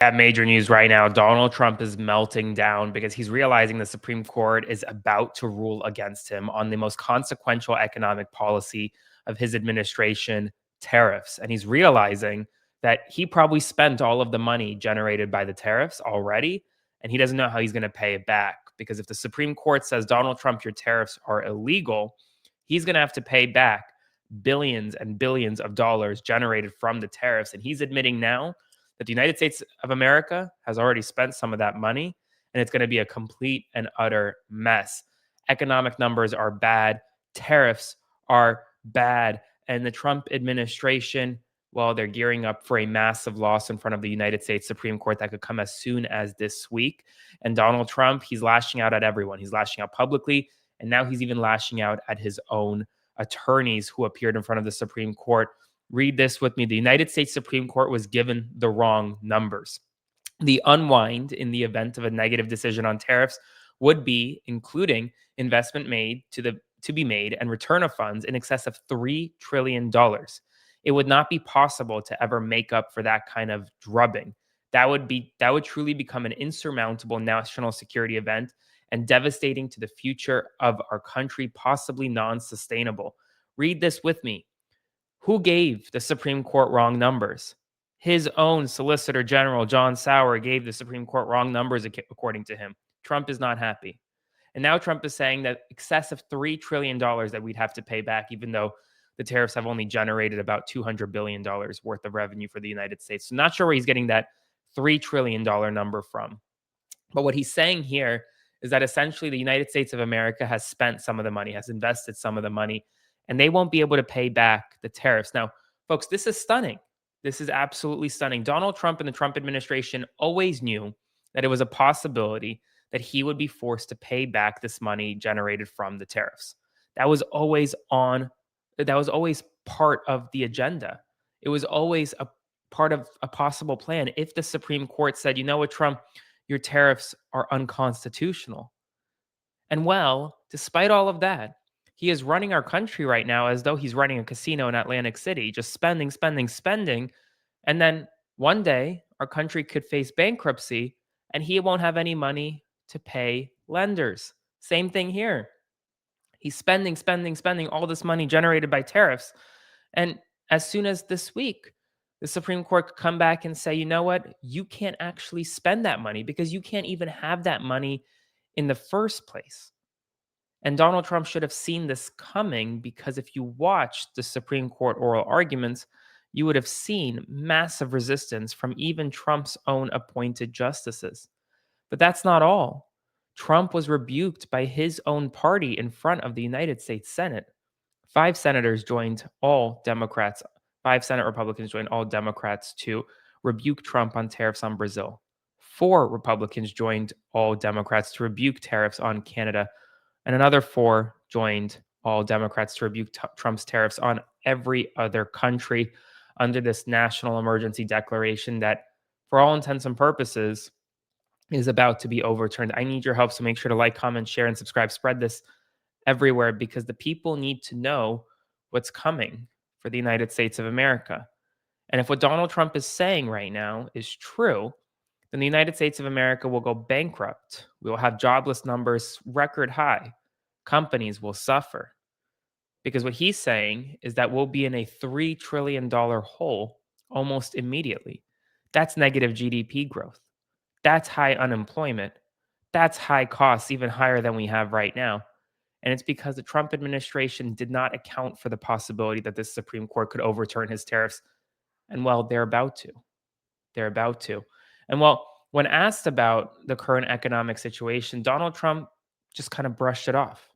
At major news right now, Donald Trump is melting down because he's realizing the Supreme Court is about to rule against him on the most consequential economic policy of his administration, tariffs. And he's realizing that he probably spent all of the money generated by the tariffs already, and he doesn't know how he's going to pay it back. Because if the Supreme Court says, Donald Trump, your tariffs are illegal, he's going to have to pay back billions and billions of dollars generated from the tariffs. And he's admitting now that the United States of America has already spent some of that money, and it's going to be a complete and utter mess. Economic numbers are bad, tariffs are bad, and the Trump administration, well, they're gearing up for a massive loss in front of the United States Supreme Court that could come as soon as this week. And Donald Trump, he's lashing out at everyone. He's lashing out publicly, and now he's even lashing out at his own attorneys who appeared in front of the Supreme Court. Read this with me. The United States Supreme Court was given the wrong numbers. The unwind in the event of a negative decision on tariffs would be including investment made to be made and return of funds in excess of $3 trillion. It would not be possible to ever make up for that kind of drubbing. That would truly become an insurmountable national security event and devastating to the future of our country, possibly non-sustainable. Read this with me. Who gave the Supreme Court wrong numbers? His own Solicitor General, John Sauer, gave the Supreme Court wrong numbers, according to him. Trump is not happy. And now Trump is saying that excess of $3 trillion that we'd have to pay back, even though the tariffs have only generated about $200 billion worth of revenue for the United States. So not sure where he's getting that $3 trillion number from. But what he's saying here is that essentially the United States of America has spent some of the money, has invested some of the money, and they won't be able to pay back the tariffs. Now, folks, this is stunning. This is absolutely stunning. Donald Trump and the Trump administration always knew that it was a possibility that he would be forced to pay back this money generated from the tariffs. That was always part of the agenda. It was always a part of a possible plan. If the Supreme Court said, you know what, Trump, your tariffs are unconstitutional. And well, despite all of that, he is running our country right now as though he's running a casino in Atlantic City, just spending, spending, spending. And then one day our country could face bankruptcy and he won't have any money to pay lenders. Same thing here. He's spending, spending, spending all this money generated by tariffs. And as soon as this week, the Supreme Court could come back and say, you know what? You can't actually spend that money because you can't even have that money in the first place. And Donald Trump should have seen this coming because if you watched the Supreme Court oral arguments, you would have seen massive resistance from even Trump's own appointed justices. But that's not all. Trump was rebuked by his own party in front of the United States Senate. 5 senators joined all Democrats, 5 Senate Republicans joined all Democrats to rebuke Trump on tariffs on Brazil. 4 Republicans joined all Democrats to rebuke tariffs on Canada. And another 4 joined all Democrats to rebuke Trump's tariffs on every other country under this national emergency declaration that, for all intents and purposes, is about to be overturned. I need your help, so make sure to like, comment, share, and subscribe. Spread this everywhere because the people need to know what's coming for the United States of America. And if what Donald Trump is saying right now is true, then the United States of America will go bankrupt. We will have jobless numbers record high. Companies will suffer. Because what he's saying is that we'll be in a $3 trillion hole almost immediately. That's negative GDP growth. That's high unemployment. That's high costs, even higher than we have right now. And it's because the Trump administration did not account for the possibility that the Supreme Court could overturn his tariffs. And well, they're about to. They're about to. And well, when asked about the current economic situation, Donald Trump just kind of brushed it off.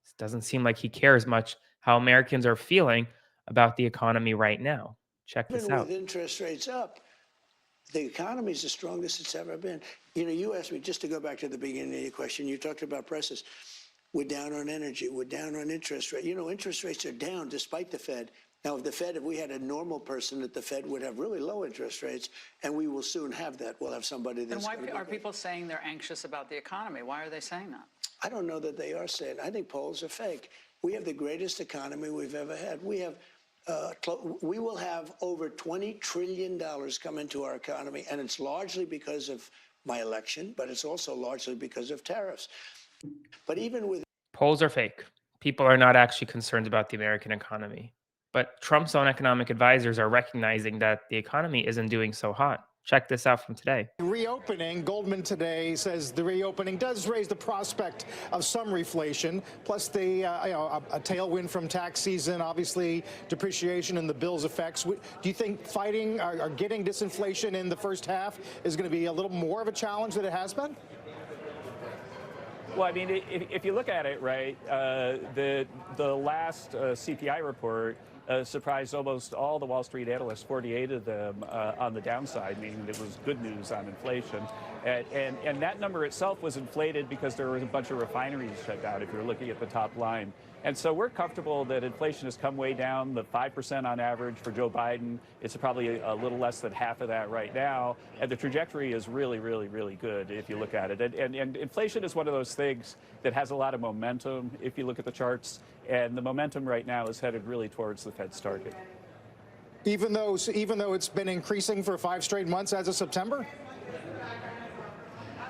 It doesn't seem like he cares much how Americans are feeling about the economy right now. Check this out. With interest rates up, the economy is the strongest it's ever been. You know, you asked me, just to go back to the beginning of your question, you talked about prices. We're down on energy. We're down on interest rate. You know, interest rates are down despite the Fed. Now, if we had a normal person at the Fed would have really low interest rates, and we will soon have that. We'll have somebody that's. And why are people saying they're anxious about the economy? Why are they saying that? I don't know that they are saying. I think polls are fake. We have the greatest economy we've ever had. We have we will have over $20 trillion come into our economy, and it's largely because of my election, but it's also largely because of tariffs. But even with Polls are fake. People are not actually concerned about the American economy. But Trump's own economic advisors are recognizing that the economy isn't doing so hot. Check this out from today. Reopening, Goldman today says the reopening does raise the prospect of some reflation, plus the a tailwind from tax season, obviously depreciation and the bill's effects. Do you think fighting or getting disinflation in the first half is going to be a little more of a challenge than it has been? Well, I mean, if you look at it, right, the last CPI report surprised almost all the Wall Street analysts, 48 of them on the downside, meaning it was good news on inflation. And that number itself was inflated because there was a bunch of refineries shut down, if you're looking at the top line. And so we're comfortable that inflation has come way down, the 5% on average for Joe Biden. It's probably a little less than half of that right now. And the trajectory is really, really, really good if you look at it. And inflation is one of those things that has a lot of momentum if you look at the charts. And the momentum right now is headed really towards the Fed's target. Even though it's been increasing for 5 straight months as of September?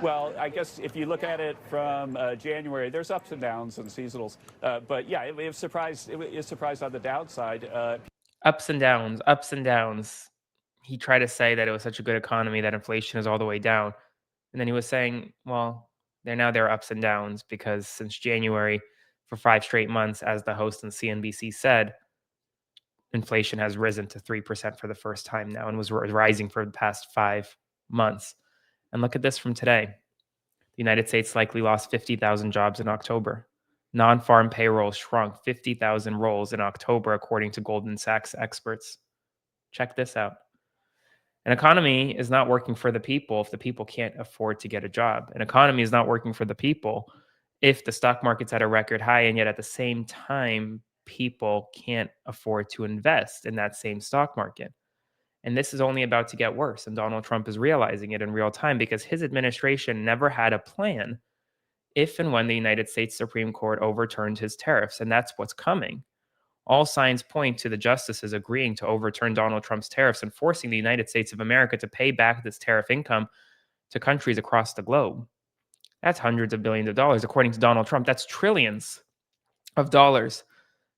Well, I guess if you look at it from January, there's ups and downs and seasonals. But yeah, it is surprised on the downside. Ups and downs, ups and downs. He tried to say that it was such a good economy that inflation is all the way down. And then he was saying, well, there are ups and downs because since January, for 5 straight months, as the host on CNBC said, inflation has risen to 3% for the first time now and was rising for the past 5 months. And look at this from today. The United States likely lost 50,000 jobs in October. Non-farm payrolls shrunk 50,000 roles in October, according to Goldman Sachs experts. Check this out. An economy is not working for the people if the people can't afford to get a job. An economy is not working for the people if the stock market's at a record high and yet at the same time, people can't afford to invest in that same stock market. And this is only about to get worse. And Donald Trump is realizing it in real time because his administration never had a plan if and when the United States Supreme Court overturned his tariffs. And that's what's coming. All signs point to the justices agreeing to overturn Donald Trump's tariffs and forcing the United States of America to pay back this tariff income to countries across the globe. That's hundreds of billions of dollars, according to Donald Trump. That's trillions of dollars.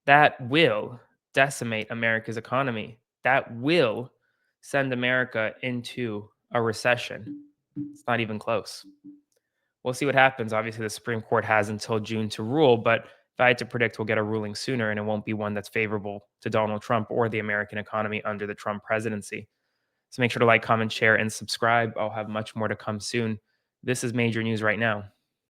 That will decimate America's economy. That will send America into a recession. It's not even close. We'll see what happens. Obviously, the Supreme Court has until June to rule, but if I had to predict, we'll get a ruling sooner, and it won't be one that's favorable to Donald Trump or the American economy under the Trump presidency. So make sure to like, comment, share, and subscribe. I'll have much more to come soon. This is major news right now.